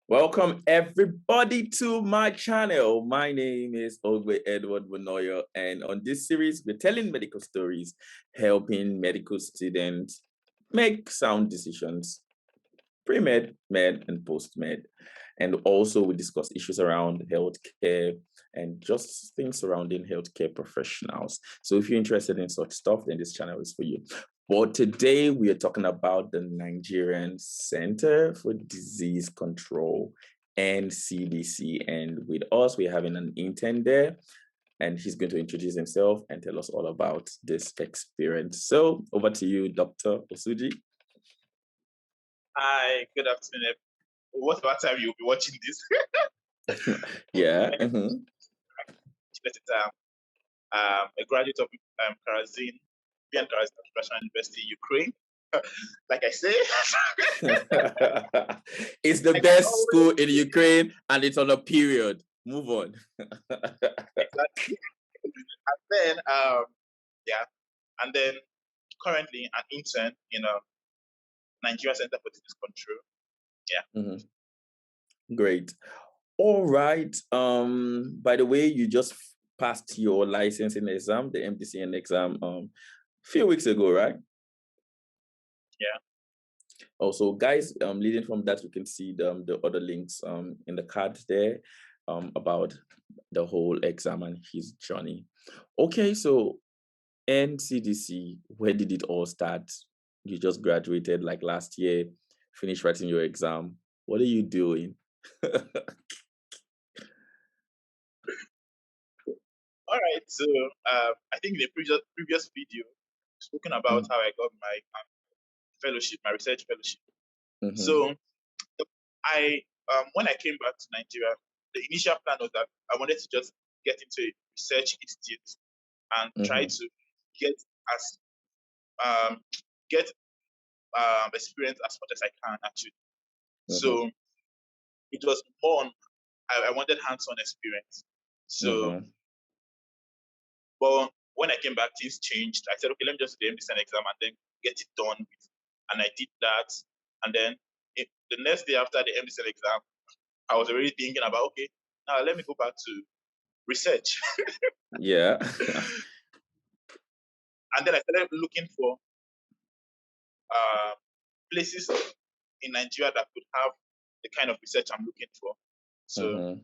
Welcome everybody to my channel. My name is Ogbe Edward Bonoyo, and on this series, we're telling medical stories, helping medical students make sound decisions, pre-med, med, and post-med. And also we discuss issues around healthcare and just things surrounding healthcare professionals. So if you're interested in such stuff, then this channel is for you. But today we are talking about the Nigerian Center for Disease Control, NCDC. And with us, we're having an intern there, and he's going to introduce himself and tell us all about this experience. So over to you, Dr. Osuji. Hi, good afternoon. What time you'll be watching this? Yeah. A graduate of Karazin International University, Ukraine. Like I say, it's the best school in Ukraine, and it's on a period. Move on. Exactly. And then currently an intern in a Nigeria Center for Disease Control. Great. All right. By the way, you just passed your licensing exam, the MDCN exam, a few weeks ago, right? Yeah. Also, guys, leading from that, you can see the other links in the card there about the whole exam and his journey. Okay, so NCDC, where did it all start? You just graduated like last year, finished writing your exam. What are you doing? All right. So I think in the previous video, spoken about how I got my fellowship, my research fellowship. So I when I came back to Nigeria, the initial plan was that I wanted to just get into a research institute and try to get experience as much as I can actually. So it was more on I wanted hands-on experience. So but when I came back, things changed. I said, okay, let me just do the MDCN exam and then get it done with. And I did that. And then the next day after the MDCN exam, I was already thinking about, okay, now let me go back to research. Yeah. And then I started looking for places in Nigeria that could have the kind of research I'm looking for. So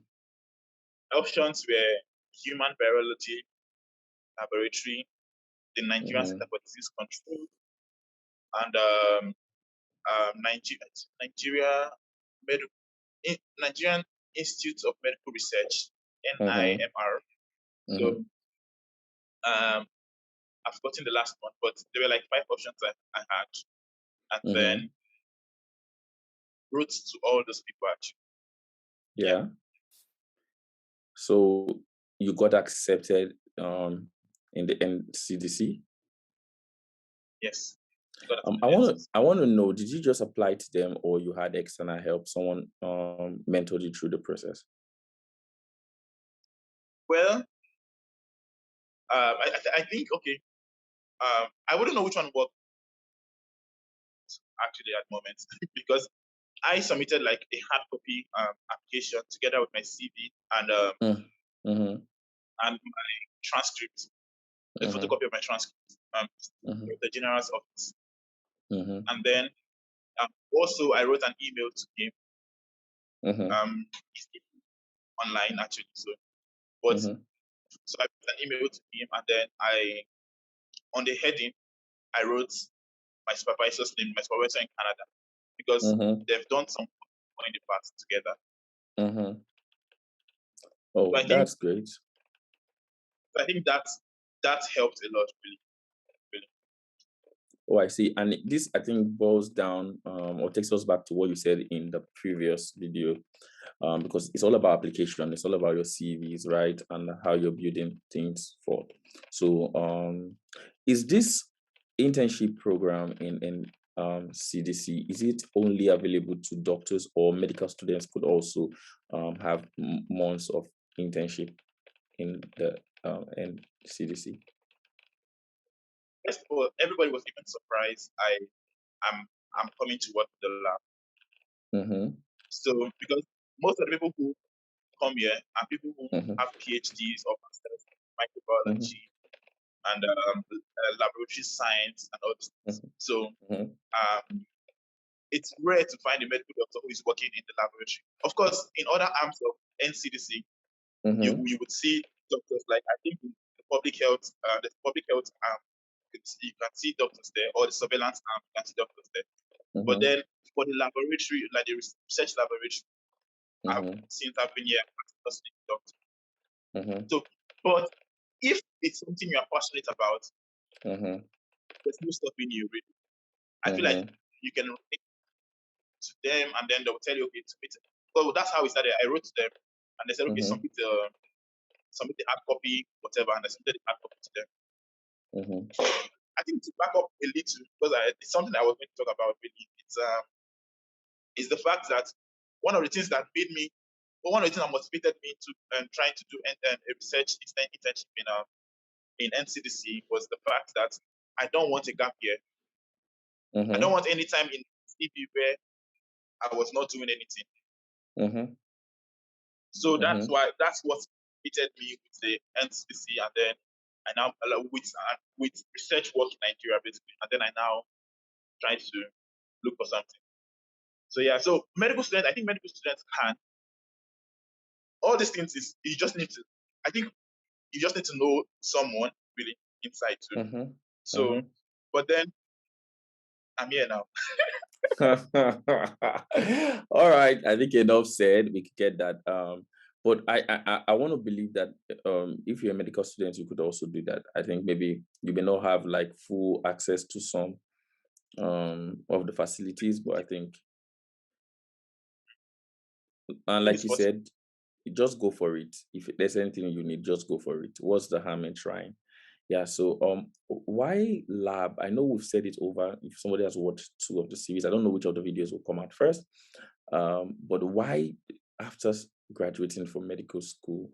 options were human virology laboratory, the Nigerian Center for Disease Control, and Nigerian Institute of Medical Research, NIMR. So I've gotten the last one, but there were like 5 options I had, and then wrote to all those people actually. Yeah. So you got accepted in the NCDC? Yes. I want to know, did you just apply to them or you had external help? Someone mentored you through the process? Well, I think, okay, I wouldn't know which one worked actually at the moment because I submitted like a hard copy application together with my CV and my transcript, a photocopy of my transcript, the general's office. And then also I wrote an email to him, online actually. So I wrote an email to him, and then on the heading I wrote my supervisor's name, my supervisor in Canada, because they've done some in the past together. Oh, so that's great. I think that helped a lot, really. Oh, I see. And this, I think, boils down or takes us back to what you said in the previous video, because it's all about application. It's all about your CVs, right? And how you're building things for. So is this internship program in CDC, is it only available to doctors, or medical students could also have months of internship in the CDC? First of all, everybody was even surprised I'm coming to work in the lab. So because most of the people who come here are people who have PhDs or masters in microbiology and laboratory science and all this. So it's rare to find a medical doctor who is working in the laboratory. Of course, in other arms of NCDC, you would see doctors like, I think in the public health arm, you can see doctors there, or the surveillance arm, you can see doctors there. But then for the laboratory, like the research laboratory, since I've been here, I'm not seeing doctor. So, but if it's something you are passionate about, there's no stopping you, really. I feel like you can write to them and then they'll tell you, okay, submit it. Well, that's how it started. I wrote to them and they said, okay, submit the hard copy, whatever, and I submitted the hard copy to them. I think to back up a little, because it's something I was going to talk about really, it's the fact that one of the things that motivated me to trying to do a research internship in NCDC was the fact that I don't want a gap year. I don't want any time in CV where I was not doing anything. So that's what motivated me with the NCDC, and then I now with research work in Nigeria basically, and then I now try to look for something. So yeah, so medical students, I think medical students can. All these things is you just need to know someone really inside too. So, but then I'm here now. All right, I think enough said. We could get that. But I want to believe that if you're a medical student, you could also do that. I think maybe you may not have like full access to some of the facilities, but I think, and like you said, just go for it. If there's anything you need, just go for it. What's the harm in trying? Yeah. So why lab? I know we've said it over. If somebody has watched 2 of the series, I don't know which of the videos will come out first. But why, after graduating from medical school,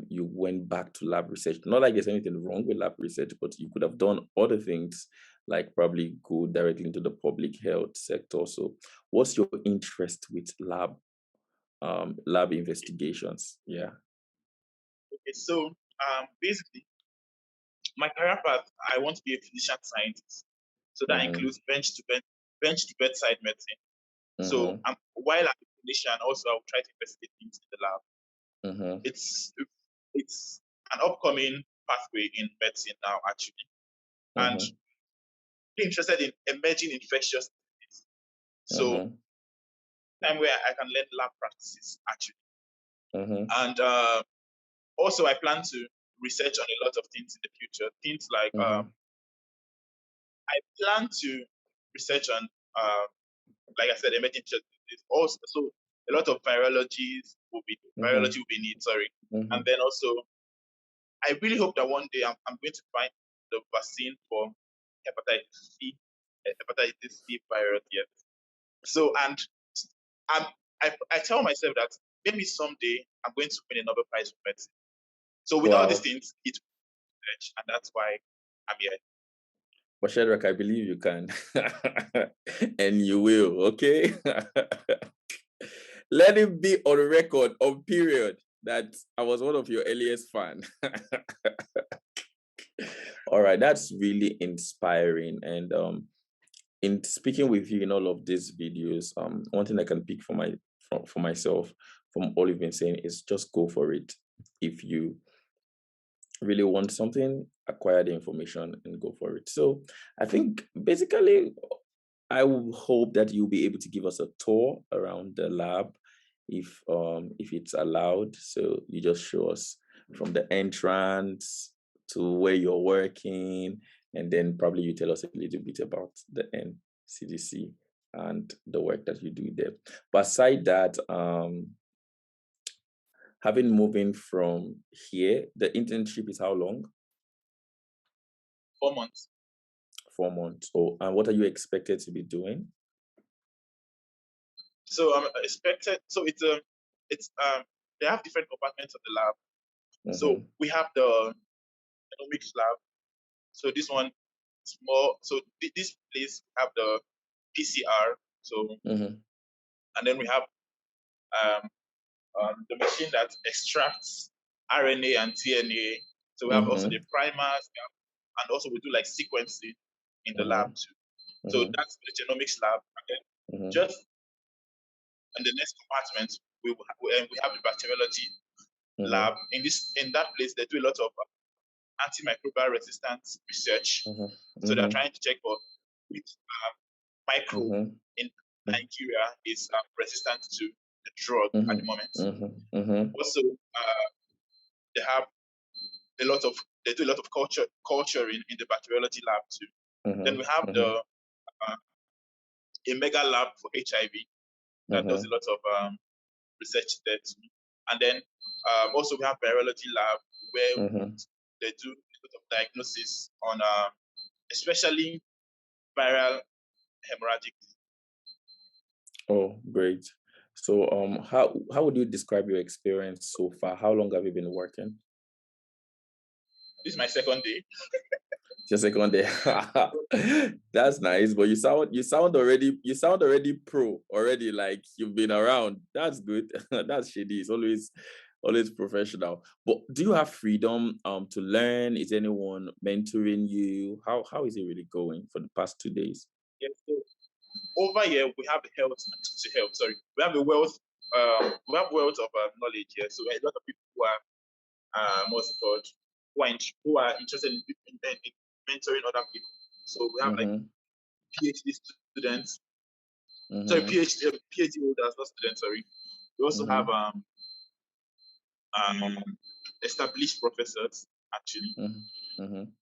you went back to lab research? Not like there's anything wrong with lab research, but you could have done other things, like probably go directly into the public health sector. So what's your interest with lab investigations? Yeah. Okay, so basically my career path, I want to be a physician scientist. So that includes bench to bedside medicine. So while I'm a clinician, also I will try to investigate things in the lab. It's an upcoming pathway in medicine now, actually, and be interested in emerging infectious diseases. So time where I can learn lab practices actually, and also I plan to research on a lot of things in the future. Things like I plan to research on, like I said, emerging infectious diseases. Also, so a lot of virology will be needed. Sorry, and then also I really hope that one day I'm going to find the vaccine for hepatitis C virus. Yes. So, and I tell myself that maybe someday I'm going to win a Nobel Prize for medicine. So with all these things, it's research, and that's why I'm here. But Shedrack, I believe you can, and you will. Okay. Let it be on record, on period, that I was one of your earliest fans. All right, that's really inspiring. And in speaking with you in all of these videos, one thing I can pick for myself from all you've been saying is just go for it. If you really want something, acquire the information and go for it. So I think basically I will hope that you'll be able to give us a tour around the lab if it's allowed. So you just show us from the entrance to where you're working, and then probably you tell us a little bit about the NCDC and the work that you do there. But aside that, having moving from here, the internship is how long? 4 months. 4 months. Oh, and what are you expected to be doing? So I'm expected. So it's they have different compartments of the lab. So we have the genomics lab. So this one is more. So this place have the PCR. So and then we have the machine that extracts RNA and DNA. So we have also the primers, and also we do like sequencing in the lab too. So that's the genomics lab. And then just in the next compartment, we have the bacteriology lab. In that place, they do a lot of antimicrobial resistance research. So they're trying to check for which microbe in Nigeria is resistant to the drug at the moment. Also, they have they do a lot of culturing in the bacteriology lab too. Then we have the a mega lab for HIV that does a lot of research there too. And then also we have virology lab where they do a lot of diagnosis on especially viral hemorrhagic. Oh, great. So how would you describe your experience so far? How long have you been working? This is my second day. Your second day. That's nice, but you sound already pro already, like you've been around. That's good. That's shady. It's always professional. But do you have freedom to learn? Is anyone mentoring you? How is it really going for the past 2 days? Yes, so over here we have sorry. We have a wealth of knowledge here. So a lot of people who are who are interested in mentoring other people. So we have like PhD students. Sorry, PhD holders, not students, sorry. We also have established professors, actually. And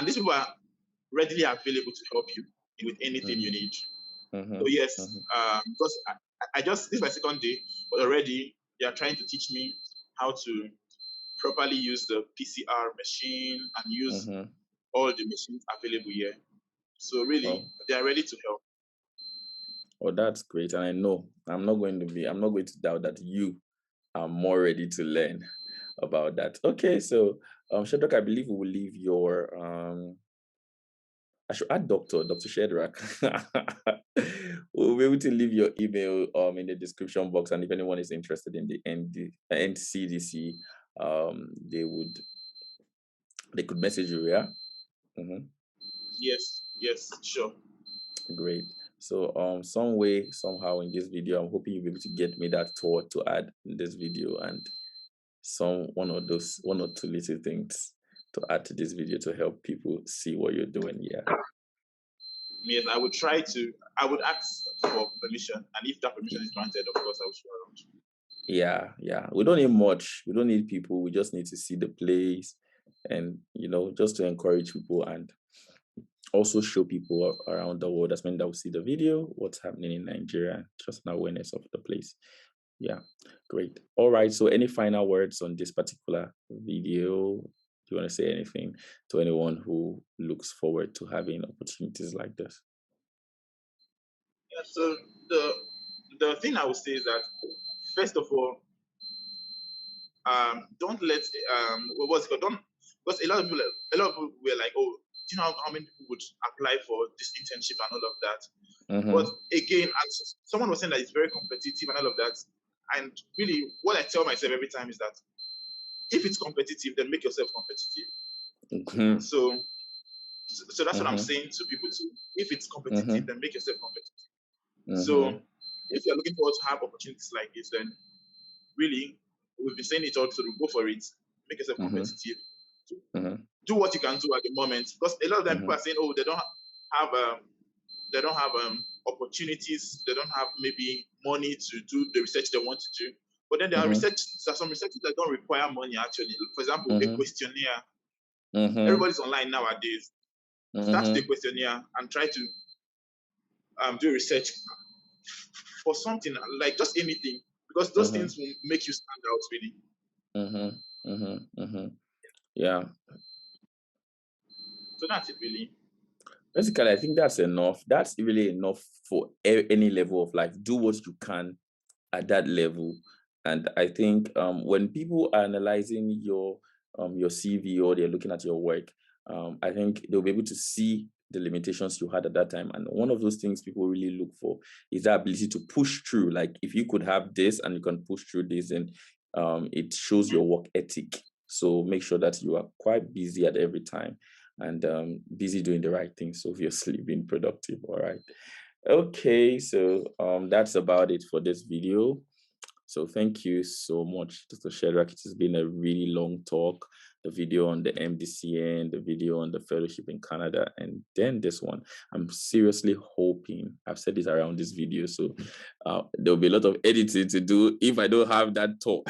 these people are readily available to help you with anything you need. So yes, because this is my second day, but already they are trying to teach me how to properly use the PCR machine and use all the machines available here. So really, they are ready to help. Oh, that's great. And I know I'm not going to doubt that you are more ready to learn about that. Okay, so Shadrack, I believe we will leave your I should add Dr. Shedrack. We'll be able to leave your email in the description box, and if anyone is interested in the NCDC, they could message you, yeah? Yes, sure. Great. So some way, somehow in this video, I'm hoping you'll be able to get me that thought to add in this video, and one or two little things to add to this video to help people see what you're doing. Yeah. Yes, I would ask for permission, and if that permission is granted, of course I will show around. Yeah. We don't need much. We don't need people. We just need to see the place, and just to encourage people and also show people around the world, as many that will see the video, what's happening in Nigeria, just an awareness of the place. Yeah, great. All right. So any final words on this particular video? Do you want to say anything to anyone who looks forward to having opportunities like this? Yeah, so the thing I would say is that, first of all, don't let what's it called? Don't, because a lot of people were like, oh, do you know how many people would apply for this internship and all of that? But again, as someone was saying that it's very competitive and all of that, and really what I tell myself every time is that if it's competitive, then make yourself competitive. So that's what I'm saying to people too. If it's competitive, then make yourself competitive. So if you're looking forward to have opportunities like this, then really, we've been saying it all, so go for it. Make yourself competitive. Do what you can do at the moment, because a lot of them people are saying, oh, they don't have opportunities, they don't have maybe money to do the research they want to do. But then there are some researches that don't require money actually. For example, a questionnaire. Everybody's online nowadays. Start the questionnaire and try to do research for something like just anything, because those things will make you stand out really. Yeah. So that's it really. Basically, I think that's enough. That's really enough for any level of life. Do what you can at that level. And I think when people are analyzing your CV or they're looking at your work, I think they'll be able to see the limitations you had at that time. And one of those things people really look for is the ability to push through. Like if you could have this and you can push through this, then it shows your work ethic. So make sure that you are quite busy at every time and busy doing the right things, obviously being productive. All right. Okay, so that's about it for this video. So thank you so much, Dr. Shedrack. It has been a really long talk. The video on the MDCN, the video on the fellowship in Canada, and then this one. I'm seriously hoping, I've said this around this video, so there'll be a lot of editing to do if I don't have that talk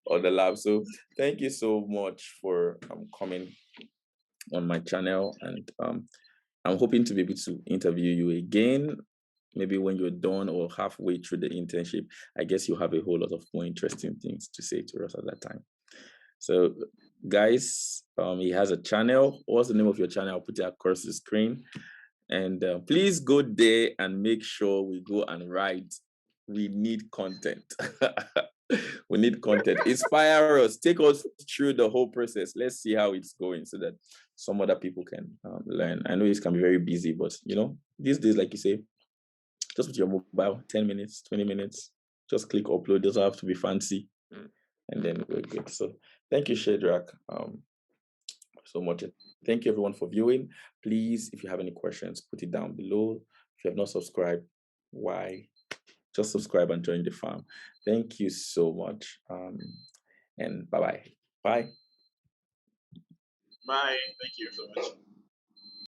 on the lab. So thank you so much for coming on my channel, and I'm hoping to be able to interview you again, maybe when you're done or halfway through the internship. I guess you'll have a whole lot of more interesting things to say to us at that time. So guys, he has a channel. What's the name of your channel? I'll put it across the screen. And please go there and make sure we go and write. We need content. We need content. Inspire us. Take us through the whole process. Let's see how it's going so that some other people can learn. I know it can be very busy, but these days, like you say, just with your mobile, 10 minutes, 20 minutes, just click upload. It doesn't have to be fancy. And then we're good. So thank you, Shedrack, so much. Thank you, everyone, for viewing. Please, if you have any questions, put it down below. If you have not subscribed, why? Just subscribe and join the farm. Thank you so much. And bye-bye. Bye. Bye. Thank you so much.